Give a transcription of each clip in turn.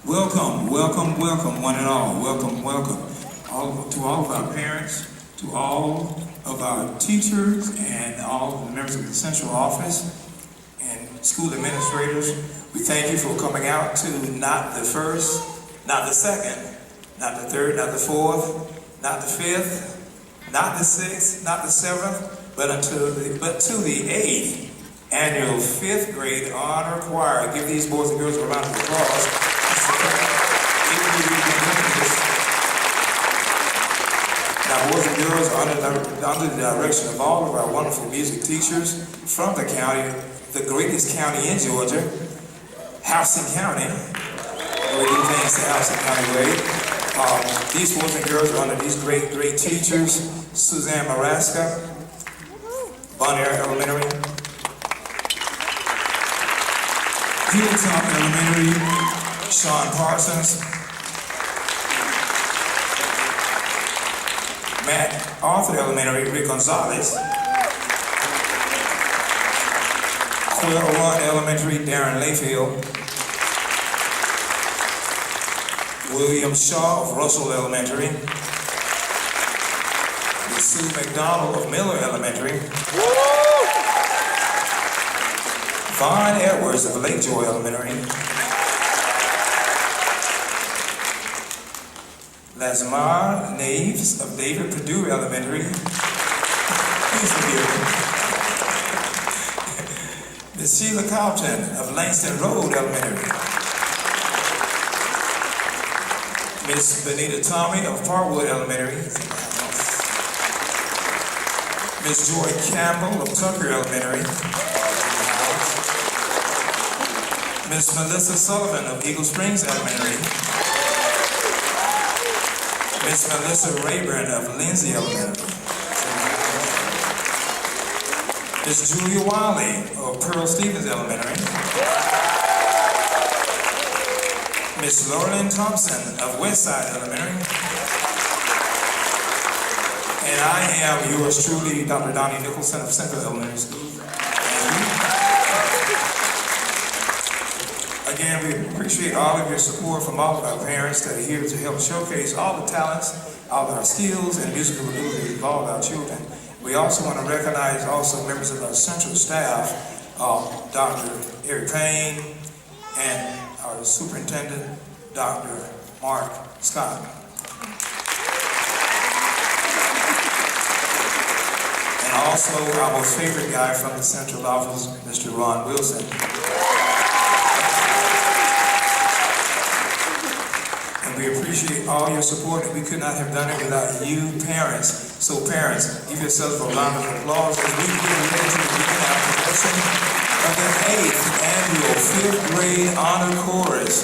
Welcome, welcome, welcome, one and all. Welcome, welcome. To all of our parents, to all of our teachers, and all of the members of the central office and school administrators. We thank you for coming out to not the first, not the second, not the third, not the fourth, not the fifth, not the sixth, not the seventh, but to the eighth annual fifth grade honor choir. Give these boys and girls a round of applause. Now, boys and girls, under the direction of all of our wonderful music teachers from the county, the greatest county in Georgia, Houston County. We do things the Houston County way. These boys and girls are under these great teachers: Suzanne Maraska, Bonnier Elementary, Hilltop Elementary, Sean Parsons, Matt Arthur Elementary, Rick Gonzalez, Quail Run Elementary, Darren Layfield, William Shaw of Russell Elementary, Sue McDonald of Miller Elementary, Vaughn Edwards of Lake Joy Elementary, Lazmar Naves of David Perdue Elementary, Miss Sheila Compton of Langston Road Elementary, Miss Benita Tommy of Parkwood Elementary, Miss Joy Campbell of Tucker Elementary, Miss Melissa Sullivan of Eagle Springs Elementary, Miss Melissa Rayburn of Lindsay Elementary, Miss Julia Wiley of Pearl Stevens Elementary, Miss Laurelyn Thompson of Westside Elementary, and I am yours truly, Dr. Donnie Nicholson of Central Elementary School. Again, we appreciate all of your support from all of our parents that are here to help showcase all the talents, all of our skills, and musical ability of all of our children. We also want to recognize also members of our central staff, Dr. Eric Payne, and our superintendent, Dr. Mark Scott. And also our most favorite guy from the central office, Mr. Ron Wilson. We appreciate all your support, and we could not have done it without you, parents. So parents, give yourselves a round of applause as we get ready to begin our production of the 8th annual 5th grade honor chorus.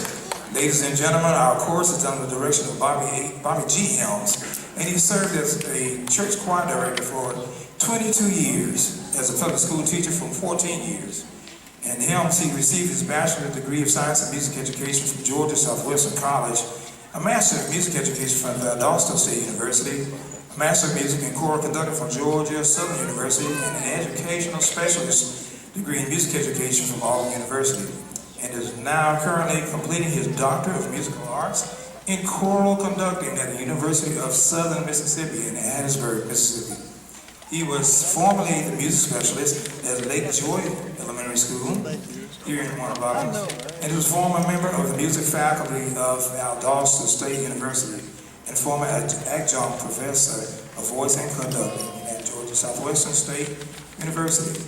Ladies and gentlemen, our chorus is under the direction of Bobby G. Helms, and he served as a church choir director for 22 years, as a public school teacher for 14 years. And Helms, he received his bachelor's degree of science and music education from Georgia Southwestern College, a Master of Music Education from Valdosta State University, a Master of Music in Choral Conducting from Georgia Southern University, and an Educational Specialist degree in Music Education from Auburn University, and is now currently completing his Doctor of Musical Arts in Choral Conducting at the University of Southern Mississippi in Hattiesburg, Mississippi. He was formerly the music specialist at Lake Joy Elementary School here in Warner Robins, and he was former member of the music faculty of Valdosta State University and former adjunct professor of voice and conducting at Georgia Southwestern State University.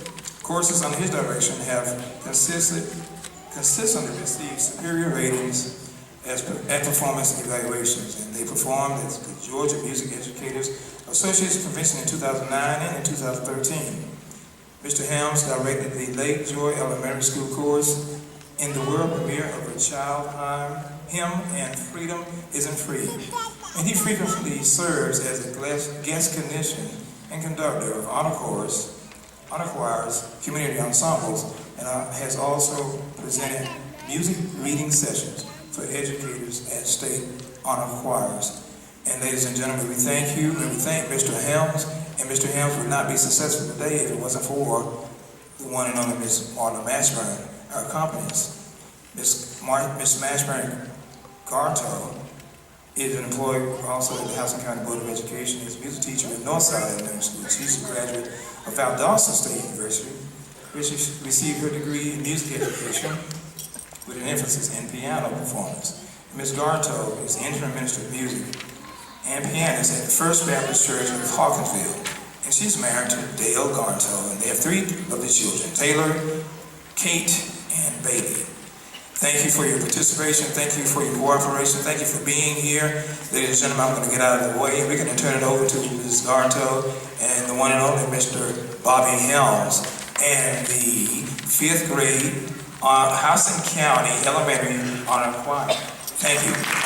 Courses under his direction have consistently received superior ratings at performance evaluations, and they performed at the Georgia Music Educators Association Convention in 2009 and in 2013. Mr. Helms directed the Lake Joy Elementary School course in the world premiere of A Child Hymn and Freedom Isn't Free. And he frequently serves as a guest conductor and conductor of honor choirs, community ensembles, and has also presented music reading sessions for educators at state honor choirs. And ladies and gentlemen, we thank you, and we thank Mr. Helms. And Mr. Helms would not be successful today if it wasn't for the one and only Miss Marla Mashburn, our accompanist. Miss Mashburn Garto is an employee also at the Houston County Board of Education. He's a music teacher at Northside Elementary School. She's a graduate of Valdosta State University, where she received her degree in music education with an emphasis in piano performance. Ms. Garto is the interim minister of music and pianist at the First Baptist Church of Hawkinsville. And she's married to Dale Garto, and they have 3 of the children, Taylor, Kate, and Bailey. Thank you for your participation. Thank you for your cooperation. Thank you for being here. Ladies and gentlemen, I'm going to get out of the way. We're going to turn it over to Ms. Garto and the one and only Mr. Bobby Helms and the 5th grade Houston County Elementary Honor Choir. Thank you.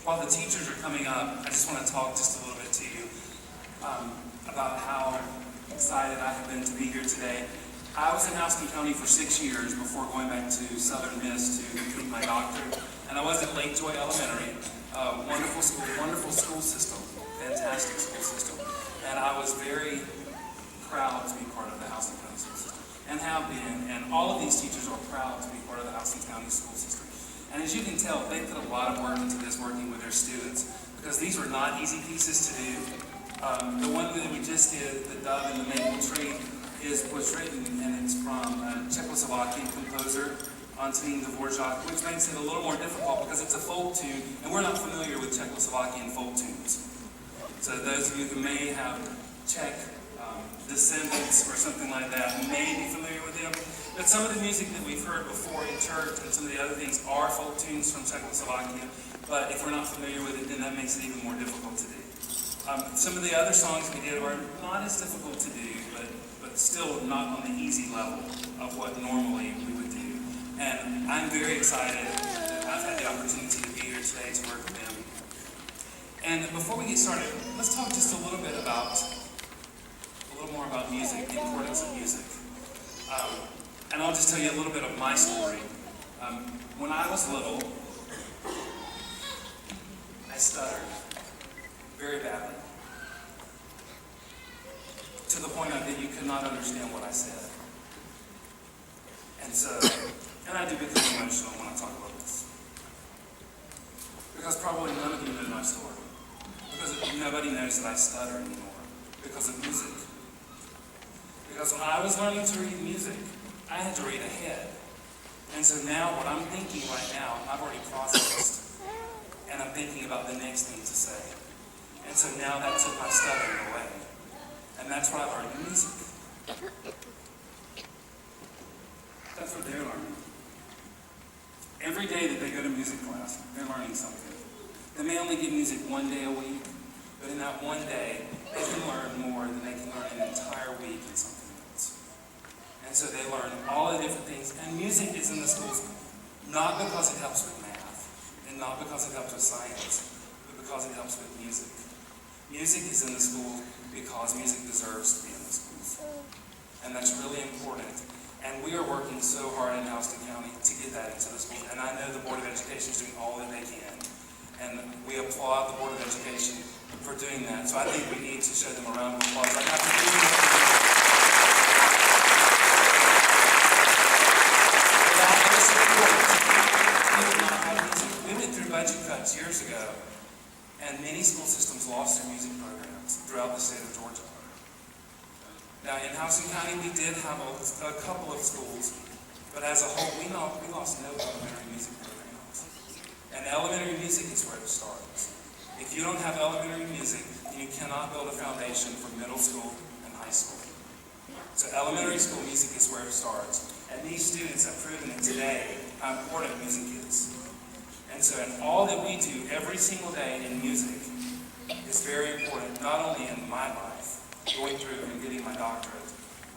While the teachers are coming up, I just want to talk just a little bit to you about how excited I have been to be here today. I was in Houston County for 6 years before going back to Southern Miss to complete my doctorate, and I was at Lake Joy Elementary. Wonderful school system, fantastic school system, and I was very proud to be part of the Houston County school system, and have been, and all of these teachers are proud to be part of the Houston County school system. And as you can tell, they put a lot of work into this, working with their students, because these were not easy pieces to do. The one that we just did, The Dove and the Maple Tree, was written, and it's from a Czechoslovakian composer, Antonín Dvořák, which makes it a little more difficult because it's a folk tune, and we're not familiar with Czechoslovakian folk tunes. So those of you who may have Czech descendants or something like that may be familiar with them. But some of the music that we've heard before in church and some of the other things are folk tunes from Czechoslovakia, but if we're not familiar with it, then that makes it even more difficult to do. Some of the other songs we did were not as difficult to do, but still not on the easy level of what normally we would do. And I'm very excited that I've had the opportunity to be here today to work with them. And before we get started, let's talk just a little more about music, the importance of music. And I'll just tell you a little bit of my story. When I was little, I stuttered very badly, to the point that you could not understand what I said. And I do become emotional when I talk about this, because probably none of you know my story, because nobody knows that I stutter anymore because of music. Because when I was learning to read music, I had to read ahead. And so now what I'm thinking right now, I've already processed, and I'm thinking about the next thing to say. And so now that took my stuttering away. And that's what I learned in music. That's what they're learning. Every day that they go to music class, they're learning something. They may only get music one day a week, but in that one day, they can learn more than they can learn an entire week in something else. And so they learn all the different things. And music is in the schools not because it helps with math, and not because it helps with science, but because it helps with music. Music is in the schools because music deserves to be in the schools. And that's really important. And we are working so hard in Houston County to get that into the schools. And I know the Board of Education is doing all that they can. And we applaud the Board of Education for doing that. So I think we need to show them a round of applause. I have to do without their support, we would not have music. We went through budget cuts years ago, and many school systems lost their music programs throughout the state of Georgia. Now, in Houston County, we did have a couple of schools, but as a whole, we lost no elementary music programs. And elementary music is where it starts. If you don't have elementary music, then you cannot build a foundation for middle school and high school. So elementary school music is where it starts. And these students have proven it today how important music is. And so in all that we do every single day in music is very important, not only in my life, going through and getting my doctorate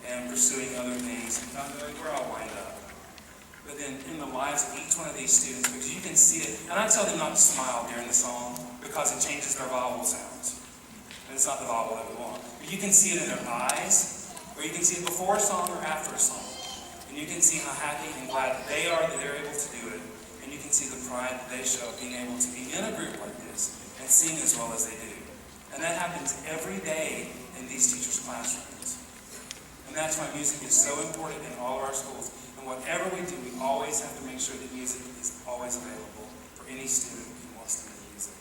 and pursuing other things and not knowing where I'll wind up, but then in the lives of each one of these students, because you can see it. And I tell them not to smile during the song because it changes their vowel sounds. And it's not the vowel that we want. But you can see it in their eyes, or you can see it before a song or after a song. And you can see how happy and glad they are that they're able to do it. And you can see the pride that they show being able to be in a group like this and sing as well as they do. And that happens every day in these teachers' classrooms. And that's why music is so important in all of our schools. And whatever we do, we always have to make sure that music is always available for any student who wants to make music.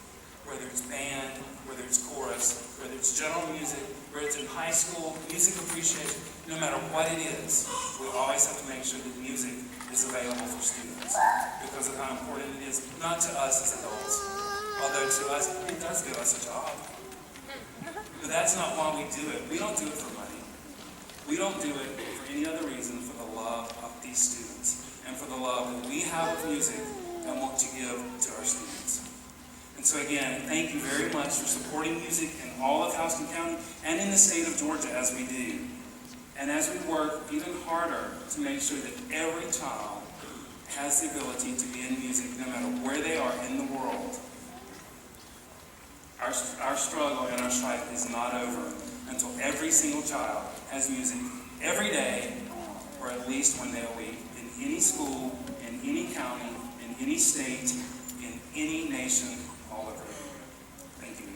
Whether it's band, whether it's chorus, whether it's general music, whether it's in high school, music appreciation, no matter what it is, we always have to make sure that music is available for students because of how important it is, not to us as adults, although to us, it does give us a job. But that's not why we do it. We don't do it for money. We don't do it for any other reason for the love of these students and for the love that we have of music and want to give to our students. And so again, thank you very much for supporting music in all of Houston County and in the state of Georgia as we do. And as we work even harder to make sure that every child has the ability to be in music no matter where they are in the world. Our struggle and our strife is not over until every single child has music every day, or at least one day a week, in any school, in any county, in any state, in any nation, all over. Thank you.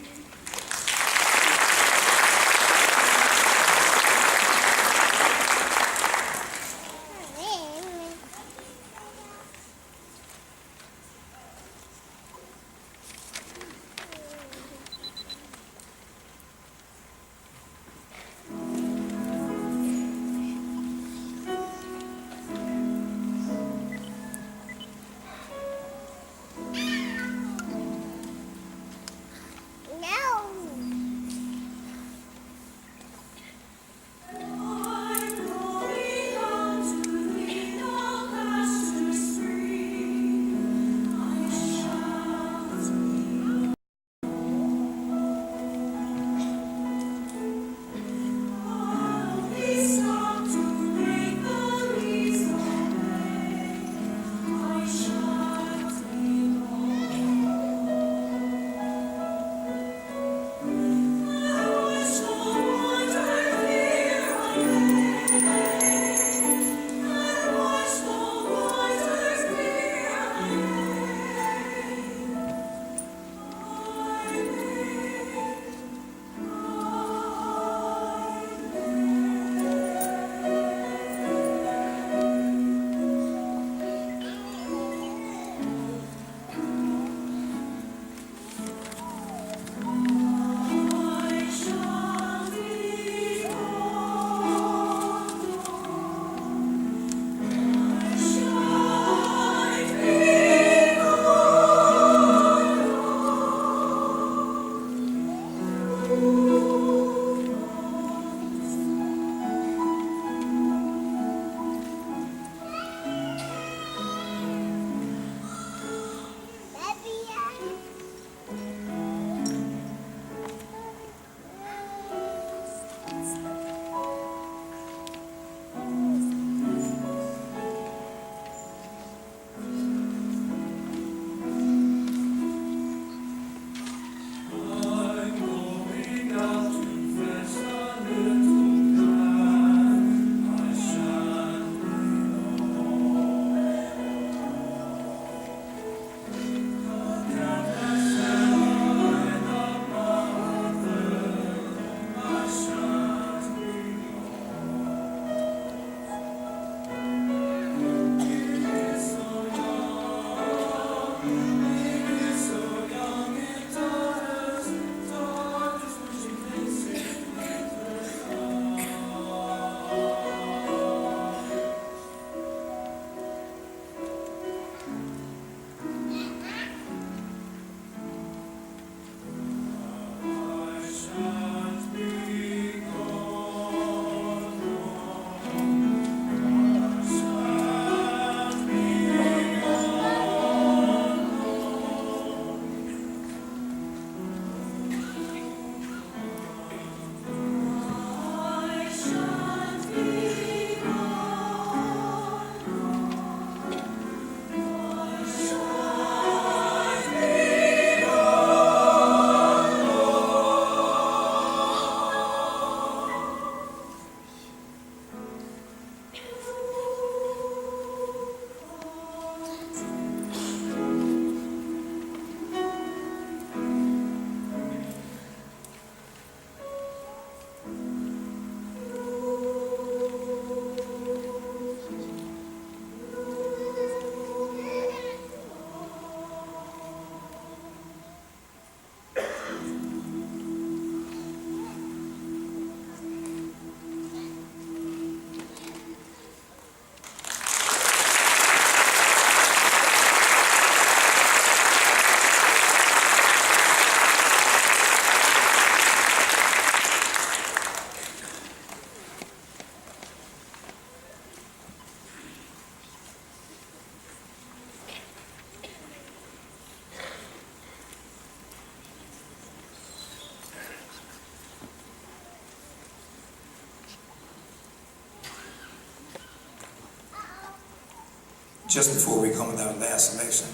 just before we come with our last selection.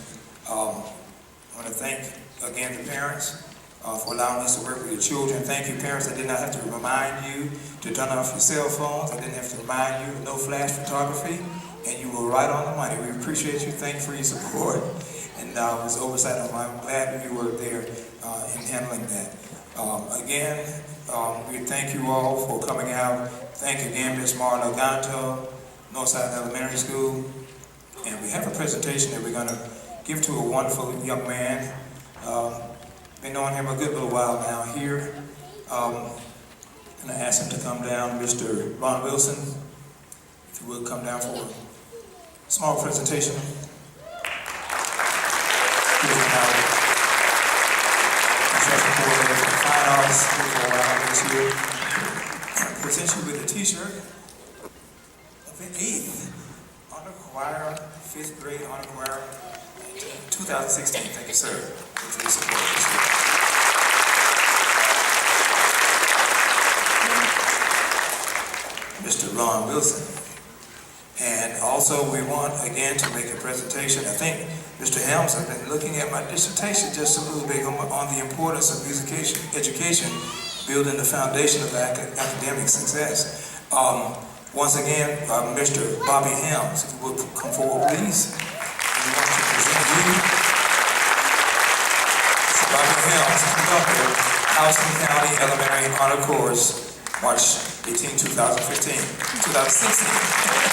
I want to thank again the parents for allowing us to work with your children. Thank you, parents. I did not have to remind you to turn off your cell phones. I didn't have to remind you no flash photography, and you were right on the money. We appreciate you. Thank you for your support. And it was oversight. I'm glad you were there in handling that. Again, we thank you all for coming out. Thank you again, Ms. Marla Ganto, Northside Elementary School. And we have a presentation that we're going to give to a wonderful young man. Been knowing him a good little while now here. And I asked him to come down, Mr. Ron Wilson, if you would come down for a small presentation. Here's now instruction coordinator for the Fine Arts for a while this year. Present you with a t-shirt of the 8th honor choir, 5th grade honor choir, 2016. Thank you, sir, for your support. Mr. Ron Wilson. And also we want again to make a presentation. I think Mr. Helms, I've been looking at my dissertation just a little bit on the importance of music education, building the foundation of academic success. Once again, Mr. Bobby Helms, if you would come forward, please. We want to present you. Mr. Bobby Helms, conductor, Houston County Elementary Honor Course, March 18, 2015, 2016.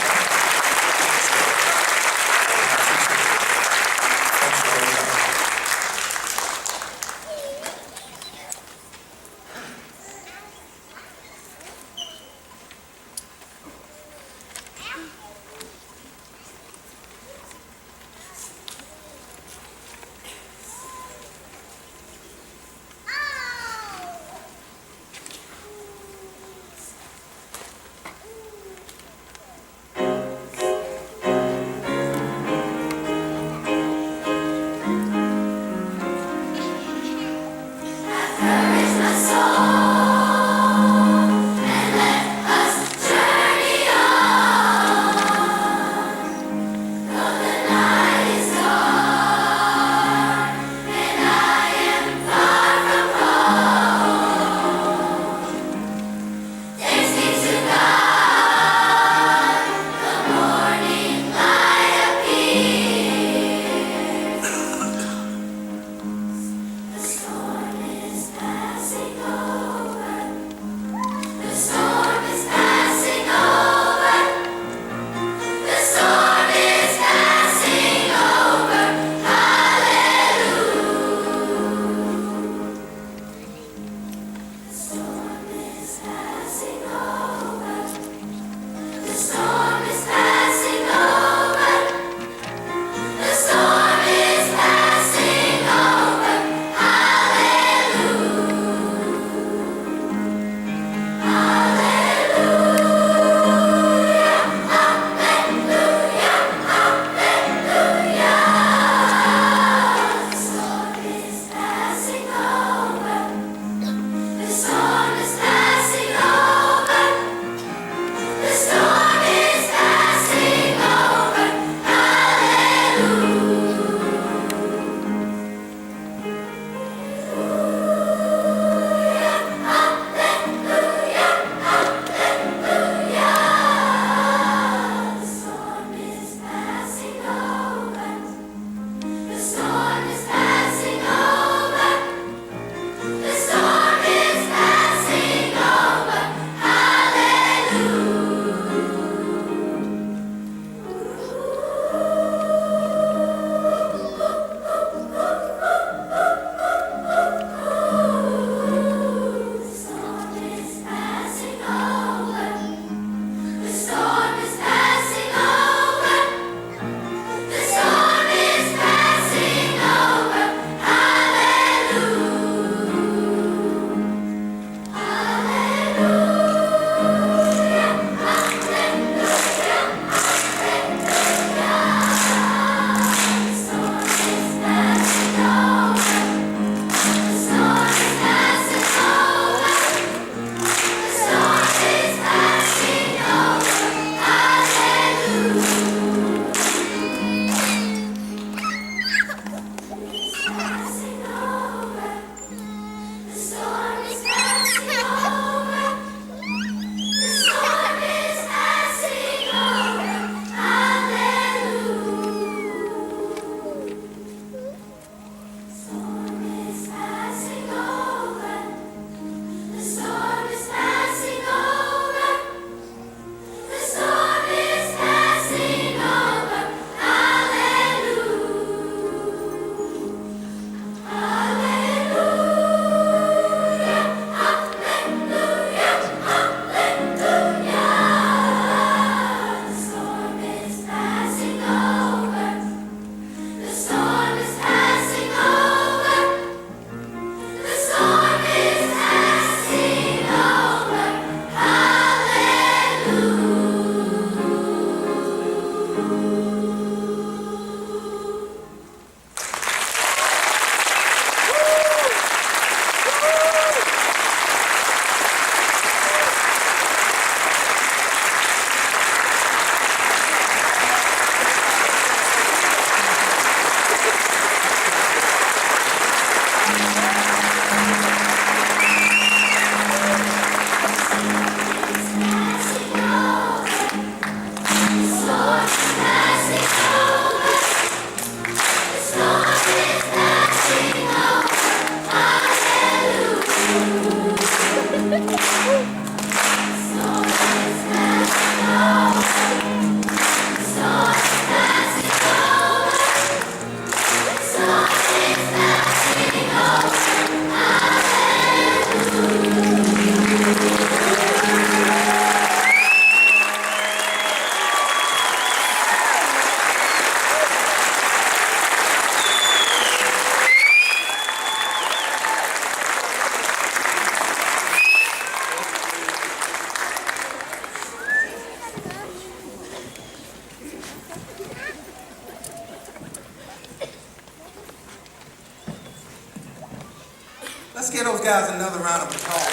Let's give those guys another round of applause.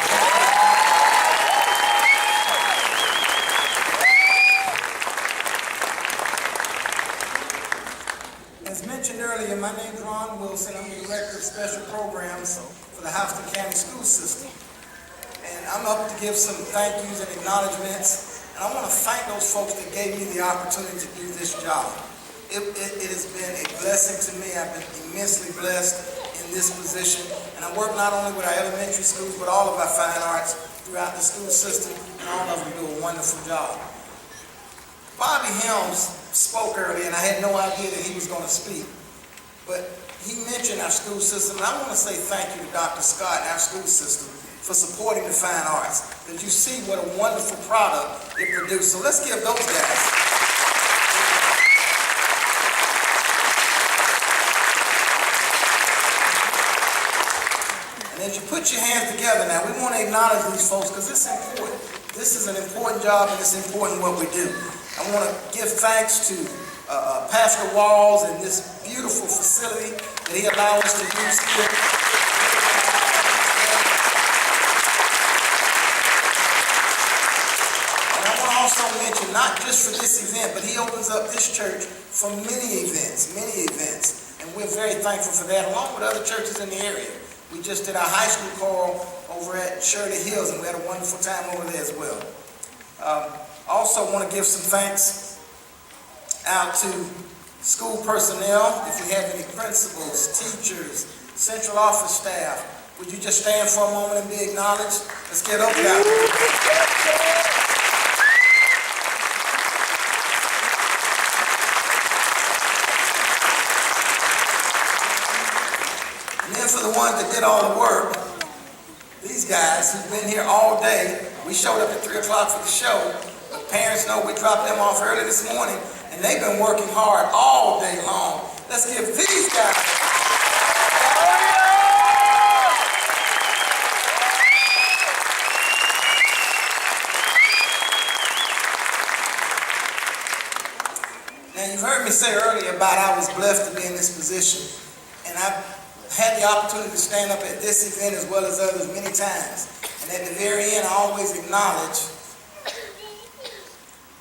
As mentioned earlier, my name is Ron Wilson. I'm the Director of Special Programs for the Houston County School System. And I'm up to give some thank yous and acknowledgments. And I want to thank those folks that gave me the opportunity to do this job. It has been a blessing to me. I've been immensely blessed in this position. And I work not only with our elementary schools, but all of our fine arts throughout the school system, and all of them do a wonderful job. Bobby Helms spoke earlier, and I had no idea that he was going to speak. But he mentioned our school system, and I want to say thank you to Dr. Scott and our school system for supporting the fine arts. Because you see what a wonderful product it produced. So let's give those guys. And as you put your hands together now, we want to acknowledge these folks because it's important. This is an important job, and it's important what we do. I want to give thanks to Pastor Walls and this beautiful facility that he allowed us to use here. And I want to also mention, not just for this event, but he opens up this church for many events. And we're very thankful for that, along with other churches in the area. We just did our high school choral over at Shirley Hills, and we had a wonderful time over there as well. Also want to give some thanks out to school personnel. If you have any principals, teachers, central office staff, would you just stand for a moment and be acknowledged? Let's get up now. And then for the ones that did all the work, these guys who've been here all day. We showed up at 3 o'clock for the show, but parents know we dropped them off early this morning, and they've been working hard all day long. Let's give these guys. Now, you've heard me say earlier about I was blessed to be in this position, and I've had the opportunity to stand up at this event as well as others many times. And at the very end, I always acknowledge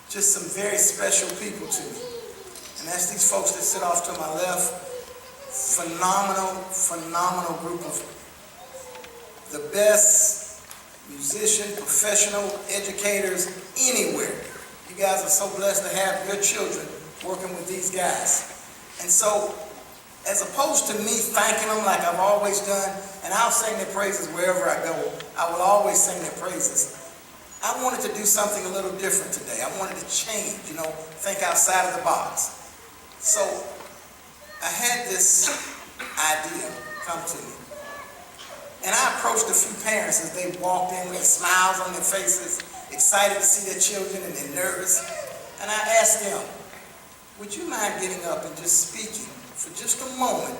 just some very special people to me. And that's these folks that sit off to my left. Phenomenal group of the best musician, professional educators anywhere. You guys are so blessed to have your children working with these guys. And so, as opposed to me thanking them like I've always done, and I'll sing their praises wherever I go, I will always sing their praises. I wanted to do something a little different today. I wanted to change, think outside of the box. So I had this idea come to me. And I approached a few parents as they walked in with smiles on their faces, excited to see their children, and they're nervous. And I asked them, would you mind getting up and just speaking for just a moment,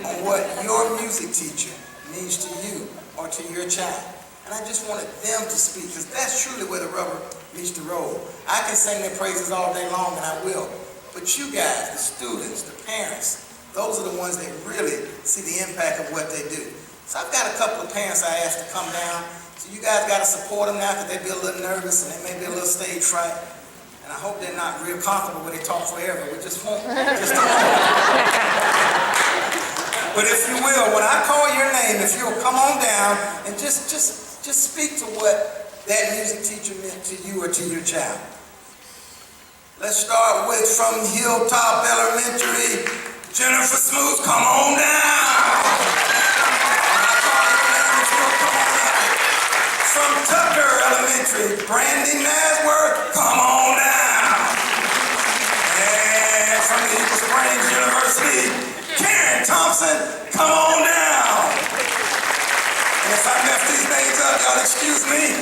on what your music teacher means to you or to your child? And I just wanted them to speak, because that's truly where the rubber meets the road. I can sing their praises all day long, and I will. But you guys, the students, the parents, those are the ones that really see the impact of what they do. So I've got a couple of parents I asked to come down. So you guys got to support them now, because they be a little nervous and they may be a little stage fright. And I hope they're not real comfortable when they talk forever. We just won't. Just a moment. But if you will, when I call your name, if you'll come on down and just speak to what that music teacher meant to you or to your child. Let's start with from Hilltop Elementary, Jennifer Smooth, come on down. When I call your name, if you'll come on down. From Tucker Elementary, Brandy Nasworth, come on down. And from the Eagle Springs University, Karen Thompson, come on down. And if I messed these names up, y'all excuse me.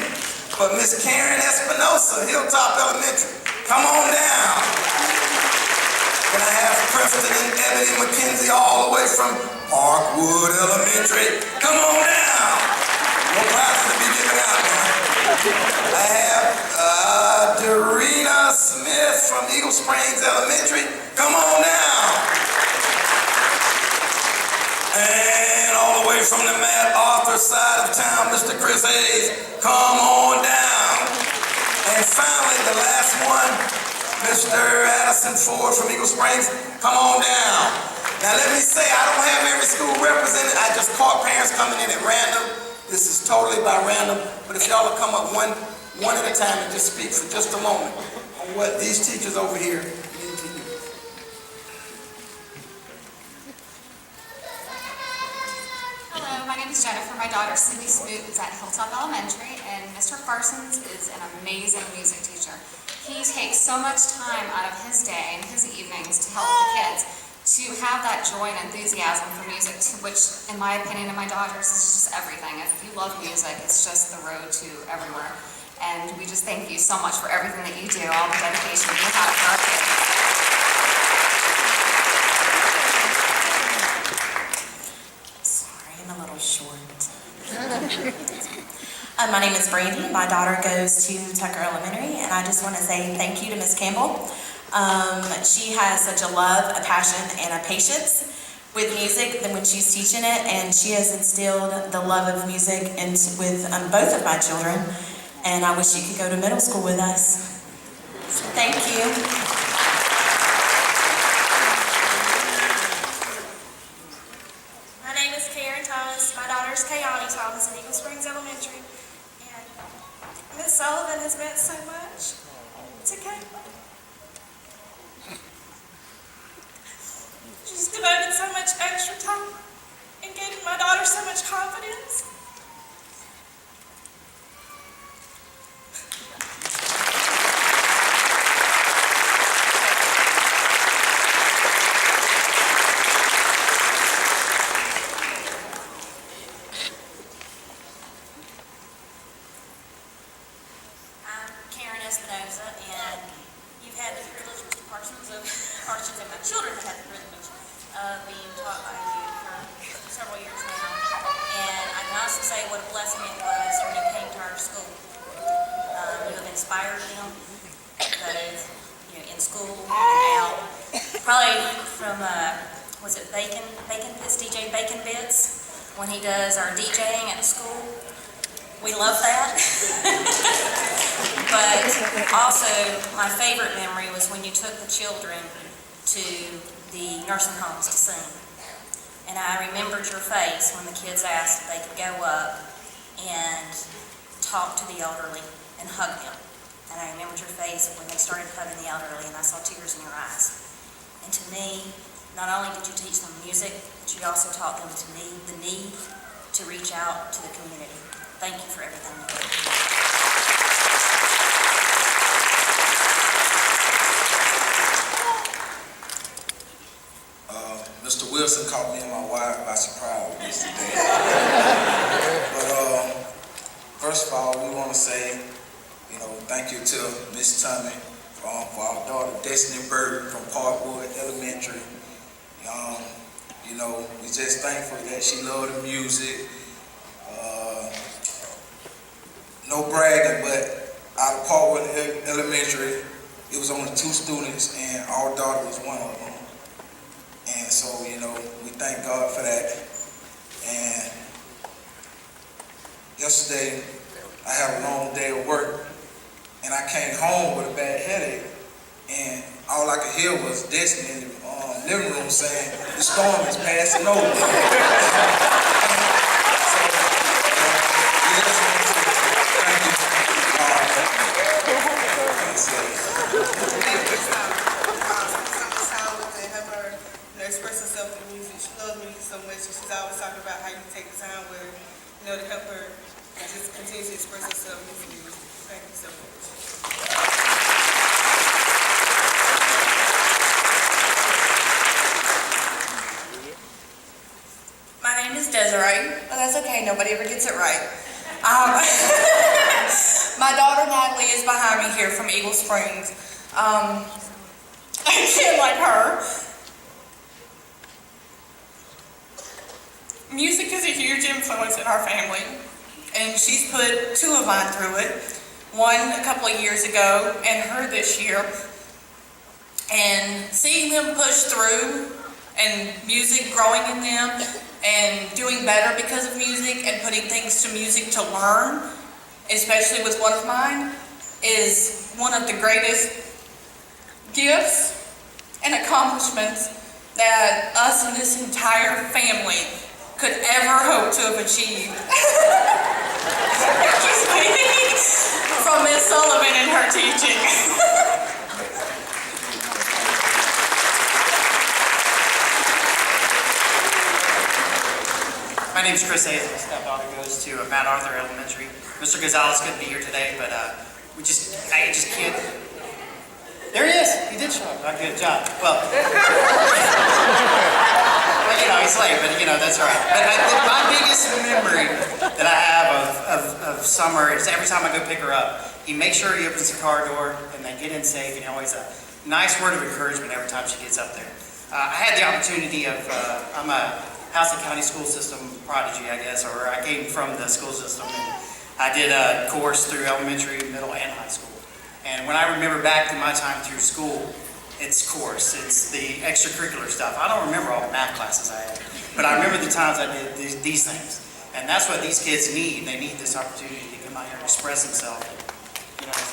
But Miss Karen Espinosa, Hilltop Elementary, come on down. Then I have Preston and Ebony McKenzie all the way from Parkwood Elementary, come on down. No prizes to be given out now. I have Darina Smith from Eagle Springs Elementary, come on down. And way from the Mad Arthur side of town, Mr. Chris Hayes, come on down. And finally, the last one, Mr. Addison Ford from Eagle Springs, come on down. Now let me say, I don't have every school represented. I just caught parents coming in at random. This is totally by random, but if y'all will come up one at a time and just speak for just a moment on what these teachers over here need to do. Hello, my name is Jennifer. My daughter Cindy Smoot is at Hilltop Elementary, and Mr. Parsons is an amazing music teacher. He takes so much time out of his day and his evenings to help the kids, to have that joy and enthusiasm for music, which, in my opinion and my daughter's, is just everything. If you love music, it's just the road to everywhere. And we just thank you so much for everything that you do, all the dedication you have for our kids. Sorry, I'm a little short. My name is Brandy. My daughter goes to Tucker Elementary, and I just want to say thank you to Miss Campbell. She has such a love, a passion, and a patience with music when she's teaching it, and she has instilled the love of music with both of my children, and I wish she could go to middle school with us. So thank you. My name is Karen Thomas. My daughter's Kayani Thomas in Eagle Springs Elementary. And Miss Sullivan has meant so much to Kayla. She's devoted so much extra time and giving my daughter so much confidence. Espinosa, and you've had the privilege, Mr. Parsons, and my children have had the privilege of being taught by you for several years now. And I can also say what a blessing it was when you came to our school. You have inspired them, both in school and out. Probably from, was it Bacon Bits, DJ Bacon Bits, when he does our DJing at school. We love that. But also, my favorite memory was when you took the children to the nursing homes to sing. And I remembered your face when the kids asked if they could go up and talk to the elderly and hug them. And I remembered your face when they started hugging the elderly, and I saw tears in your eyes. And to me, not only did you teach them music, but you also taught them the need to reach out to the community. Thank you for everything you did. Mr. Wilson caught me and my wife by surprise yesterday. But first of all, we want to say, thank you to Miss Tommy for our daughter Destiny Burton from Parkwood Elementary. We just thankful that she loved the music. No bragging, but out of Parkwood Elementary, it was only 2 students, and our daughter was one of them. And so, we thank God for that. And yesterday, I had a long day of work, and I came home with a bad headache, and all I could hear was Destiny in the living room saying, "The storm is passing over." Express herself through music. She loves music so much, and she's always talking about how you take the time with her, to help her just continue to express herself through music. Thank you so much. My name is Desiree. Oh, that's okay. Nobody ever gets it right. My daughter Natalie is behind me here from Eagle Springs. Again, like her. Music is a huge influence in our family, and she's put 2 of mine through it. One a couple of years ago, and her this year. And seeing them push through, and music growing in them, and doing better because of music and putting things to music to learn, especially with one of mine, is one of the greatest gifts and accomplishments that us and this entire family could ever hope to have achieved. From Ms. Sullivan and her teaching. My name is Chris Hayes. My stepdaughter goes to Mount Arthur Elementary. Mr. Gonzalez couldn't be here today, but I just can't. There he is. He did show up. Good job. Well, he's late, but that's all right. But my biggest memory that I have of Summer is every time I go pick her up, he makes sure he opens the car door and they get in safe, and always a nice word of encouragement every time she gets up there. I had the opportunity of, I'm a Houston County school system prodigy, I guess, or I came from the school system, and I did a course through elementary, middle, and high school. And when I remember back to my time through school, it's the extracurricular stuff. I don't remember all the math classes I had, but I remember the times I did these things. And that's what these kids need. They need this opportunity to come out here and express themselves.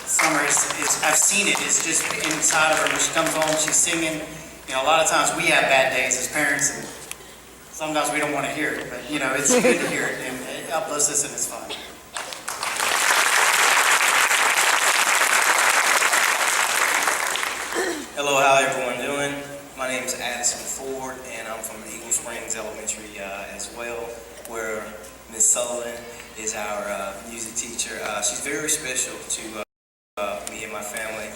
Summer I've seen it. It's just inside of her. When she comes home, she's singing. A lot of times we have bad days as parents, and sometimes we don't want to hear it, but it's good to hear it, and it uplifts us and it's fun. Hello, how everyone doing? My name is Addison Ford, and I'm from Eagle Springs Elementary as well, where Ms. Sullivan is our music teacher. She's very special to me and my family.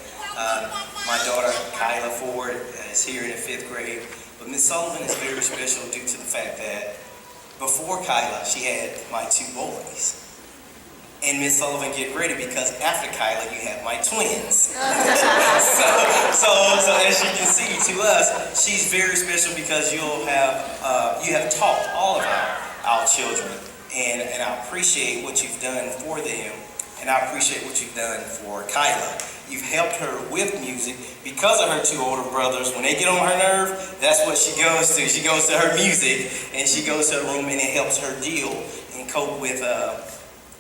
My daughter, Kyla Ford, is here in the 5th grade, but Ms. Sullivan is very special due to the fact that before Kyla, she had my 2 boys. And Ms. Sullivan, get ready, because after Kyla, you have my twins. so as you can see, to us, she's very special because you have taught all of our children, and I appreciate what you've done for them, and I appreciate what you've done for Kyla. You've helped her with music because of her 2 older brothers. When they get on her nerve, that's what she goes to. She goes to her music, and she goes to her room, and it helps her deal and cope with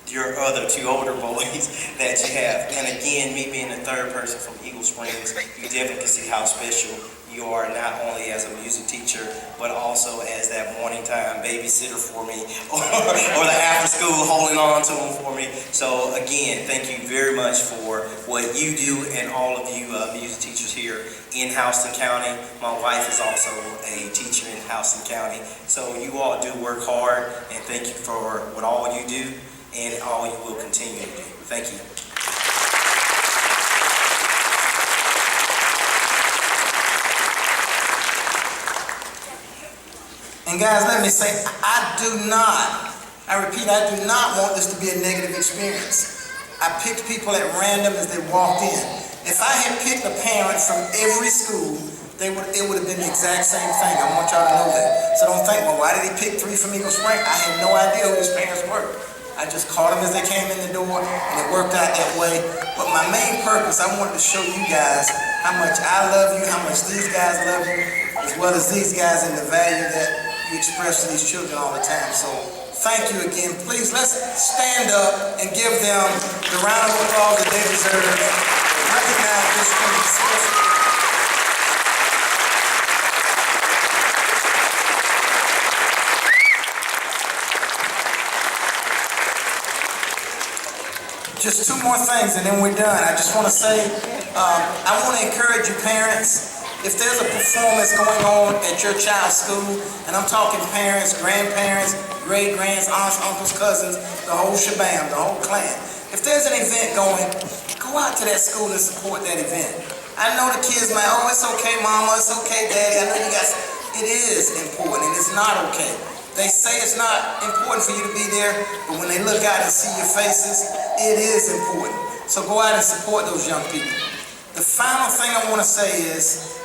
your other 2 older boys that you have. And again, me being the 3rd person from Eagle Springs, you definitely can see how special you are, not only as a music teacher, but also as that morning time babysitter for me, or the after school holding on to them for me. So again, thank you very much for what you do, and all of you music teachers here in Houston County. My wife is also a teacher in Houston County. So you all do work hard, and thank you for what all you do, and all you will continue to do. Thank you. And guys, let me say, I do not want this to be a negative experience. I picked people at random as they walked in. If I had picked a parent from every school, it would have been the exact same thing. I want y'all to know that. So don't think, well, why did he pick 3 from Eagle Spring? I had no idea who his parents were. I just caught them as they came in the door, and it worked out that way. But my main purpose, I wanted to show you guys how much I love you, how much these guys love you, as well as these guys, and the value that you express to these children all the time. So thank you again. Please, let's stand up and give them the round of applause that they deserve. Recognize this special. Just 2 more things and then we're done. I just want to say, I want to encourage you parents, if there's a performance going on at your child's school, and I'm talking parents, grandparents, great-grands, aunts, uncles, cousins, the whole shebang, the whole clan. If there's an event going, go out to that school and support that event. I know the kids might, oh, it's okay, mama, it's okay, daddy. I know you guys, it is important, and it's not okay. They say it's not important for you to be there, but when they look out and see your faces, it is important. So go out and support those young people. The final thing I want to say is,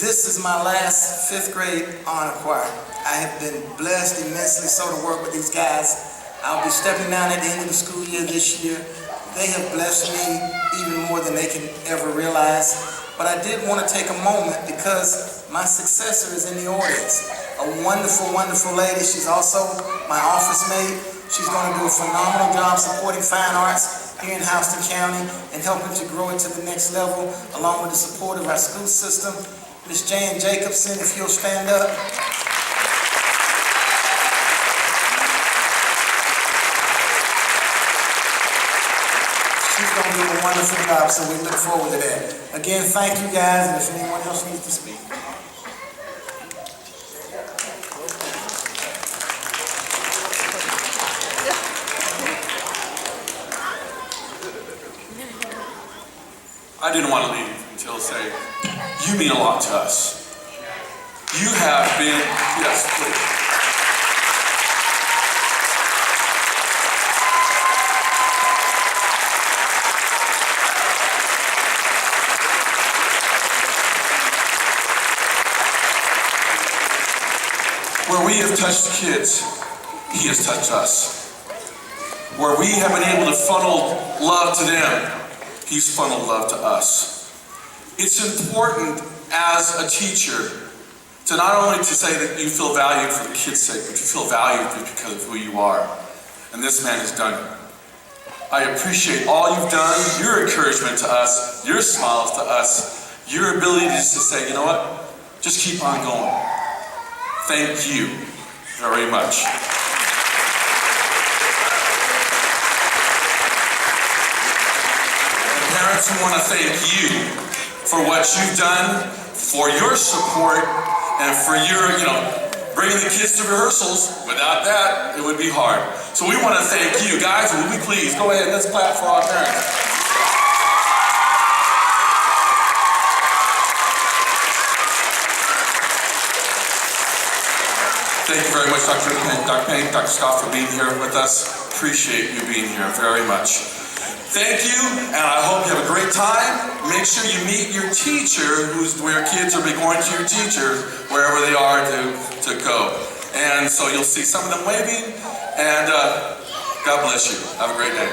this is my last 5th grade honor choir. I have been blessed immensely so to work with these guys. I'll be stepping down at the end of the school year this year. They have blessed me even more than they can ever realize. But I did want to take a moment because my successor is in the audience. a wonderful, wonderful lady. She's also my office mate. She's going to do a phenomenal job supporting fine arts here in Houston County and helping to grow it to the next level, along with the support of our school system. Ms. Jan Jacobson, if you'll stand up. She's going to do a wonderful job, so we look forward to that. Again, thank you guys, and if anyone else needs to speak. I didn't want to leave until say, you mean a lot to us. You have been, yes, please. Where we have touched kids, He has touched us. Where we have been able to funnel love to them, He's funneled love to us. It's important as a teacher to not only to say that you feel valued for the kids' sake, but you feel valued because of who you are. And this man has done it. I appreciate all you've done, your encouragement to us, your smiles to us, your ability just to say, you know what, just keep on going. Thank you very much. Parents, we want to thank you for what you've done, for your support, and for your, bringing the kids to rehearsals. Without that, it would be hard. So we want to thank you. Guys, will we please go ahead and let's clap for our parents. Thank you very much, Dr. Payne, Dr. Scott, for being here with us. Appreciate you being here very much. Thank you, and I hope you have a great time. Make sure you meet your teacher, where kids will be going to your teacher, wherever they are to go. And so you'll see some of them waving, and God bless you. Have a great day.